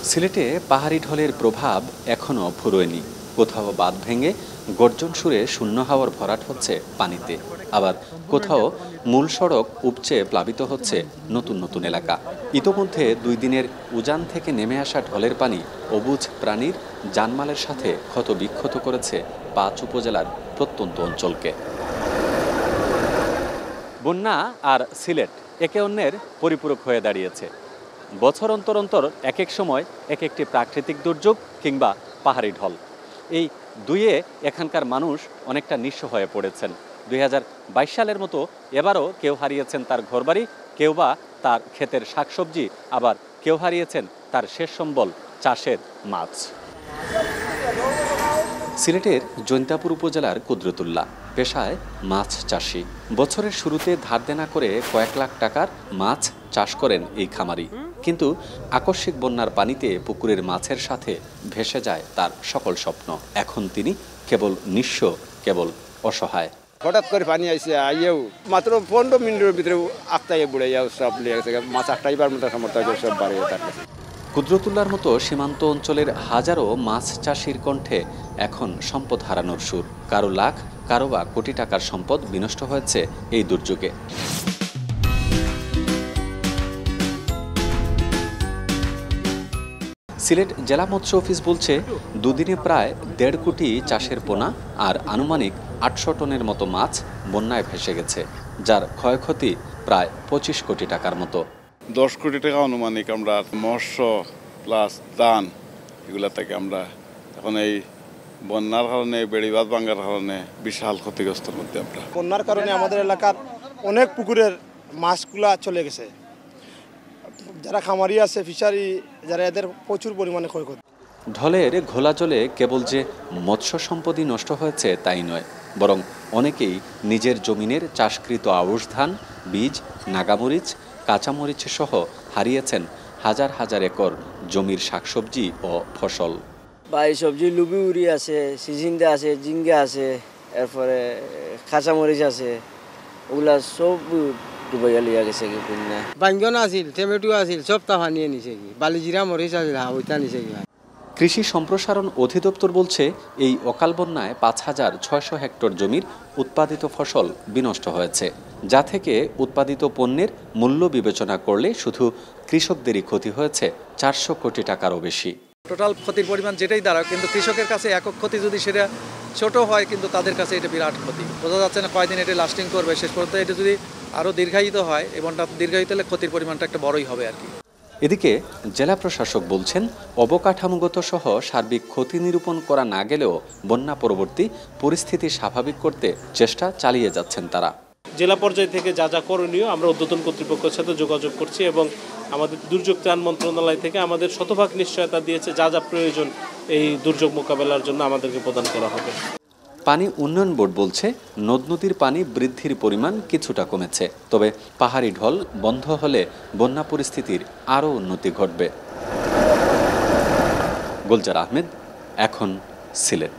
সিলেটে পাহাড়ি ঢলের প্রভাব এখনও ফুরোয়নি। কোথাও বাঁধ ভেঙে গর্জন সুরে শূন্য হাওয়ার ভরাট হচ্ছে পানিতে, আবার কোথাও মূল সড়ক উপচে প্লাবিত হচ্ছে নতুন নতুন এলাকা। ইতোমধ্যে 2 দিনের উজান থেকে নেমে আসা ঢলের পানি অবুঝ প্রাণীর জানমালের সাথে ক্ষত বিক্ষত করেছে 5 উপজেলার প্রত্যন্ত অঞ্চলকে। বন্যা আর সিলেট একে অন্যের পরিপূরক হয়ে দাঁড়িয়েছে। বছর অন্তর অন্তর এক এক সময় এক একটি প্রাকৃতিক দুর্যোগ কিংবা পাহাড়ি ঢল, এই দুইয়ে এখানকার মানুষ অনেকটা নিঃস্ব হয়ে পড়েছেন। 2022 সালের মতো এবারও কেউ হারিয়েছেন তার ঘরবাড়ি, কেউ বা তার ক্ষেতের শাকসবজি, আবার কেউ হারিয়েছেন তার শেষ সম্বল চাষের মাছ। সিলেটের জৈন্তাপুর উপজেলার কুদরতুল্লাহ পেশায় মাছ চাষি। বছরের শুরুতে ধার দেনা করে কয়েক লাখ টাকার মাছ চাষ করেন এই খামারি, কিন্তু আকস্মিক বন্যার পানিতে পুকুরের মাছের সাথে ভেসে যায় তার সকল স্বপ্ন। এখন তিনি কেবল নিঃস্ব, কেবল অসহায়। হঠাৎ করে পানি আইসে, আইয়েও মাত্র 15 মিনিটের ভিতরে আটটাই বুড়ে যাও, সব লিয়ে গেছে। মাছ আটটাইবার মতো সামর্থ্য সব বাড়িয়ে থাকে। কুদরতুল্লাহর মতো সীমান্ত অঞ্চলের হাজারো মাছ চাষির কণ্ঠে এখন সম্পদ হারানোর সুর। কারো লাখ, কারো বা কোটি টাকার সম্পদ বিনষ্ট হয়েছে এই দুর্যোগে। সিলেট জেলা মৎস্য অফিস বলছে, 2 দিনে প্রায় 1.5 কোটি চাষের পোনা আর আনুমানিক 800 টনের মতো মাছ বন্যায় ভেসে গেছে, যার ক্ষয়ক্ষতি প্রায় 25 কোটি টাকার মতো। 10 কোটি টাকা আনুমানিক আমরা মৎস্য প্লাস ধান এগুলা থেকে আমরা এখন এই বন্যার কারণে, বেড়িবাঁধ ভাঙার কারণে বিশাল ক্ষতিগ্রস্তের মধ্যে আমরা। বন্যার কারণে আমাদের এলাকার অনেক পুকুরের মাছগুলা চলে গেছে। যারা খামারি আছে, ফিশারি যারা, এদের প্রচুর পরিমাণে ক্ষয়ক্ষতি। ঢলের ঘোলা জলে কেবল যে মৎস্য সম্পদই নষ্ট হয়েছে তাই নয়, বরং অনেকেই নিজের জমিনের চাষকৃত আউশ ধান, বীজ, নাগামরিচ, কাঁচামরিচ সহ হারিয়েছেন হাজার হাজার একর জমির শাকসবজি ও ফসল। বা এই সবজি লুবি উড়ি আছে, সিজিন্দা আছে, জিঙ্গা আছে, এরপরে কাঁচামরিচ আছে, ওগুলা সব ডুবাইয়া লিয়া গেছে কি বন্যা। বাইঙ্গন আছিল, টমেটো আছিল, সব তাহা নিয়ে নিছে কি, বালিজিরা মরিচ আছিল, ওইটা নিছে কি। কৃষি সম্প্রসারণ অধিদপ্তর বলছে, এই অকাল বন্যায় 5600 হেক্টর জমির উৎপাদিত ফসল বিনষ্ট হয়েছে, যা থেকে উৎপাদিত পণ্যের মূল্য বিবেচনা করলে শুধু কৃষকদেরই ক্ষতি হয়েছে 400 কোটি টাকারও বেশি। টোটাল ক্ষতির পরিমাণ যেটাই দাঁড়ায়, কিন্তু কৃষকের কাছে একক ক্ষতি যদি সেটা ছোট হয়, কিন্তু তাদের কাছে এটা বিরাট ক্ষতি। বোঝা যাচ্ছে না কয়দিন এটা লাস্টিং করবে। শেষ পর্যন্ত এটা যদি আরও দীর্ঘায়িত হয়, এবং দীর্ঘায়িত হলে ক্ষতির পরিমাণটা একটা বড়ই হবে আর কি। এদিকে জেলা প্রশাসক বলছেন, অবকাঠামোগত সহ সার্বিক ক্ষতি নিরূপণ করা না গেলেও বন্যা পরবর্তী পরিস্থিতি স্বাভাবিক করতে চেষ্টা চালিয়ে যাচ্ছেন তারা। জেলা পর্যায় থেকে যা যা করণীয় আমরা ঊর্ধ্বতন কর্তৃপক্ষের সাথে যোগাযোগ করছি, এবং আমাদের দুর্যোগ ত্রাণ মন্ত্রণালয় থেকে আমাদের শতভাগ নিশ্চয়তা দিয়েছে যা যা প্রয়োজন এই দুর্যোগ মোকাবেলার জন্য আমাদেরকে প্রদান করা হবে। পানি উন্নয়ন বোর্ড বলছে, নদ নদীর পানি বৃদ্ধির পরিমাণ কিছুটা কমেছে, তবে পাহাড়ি ঢল বন্ধ হলে বন্যা পরিস্থিতির আরও উন্নতি ঘটবে। গুলজার আহমেদ, এখন সিলেট।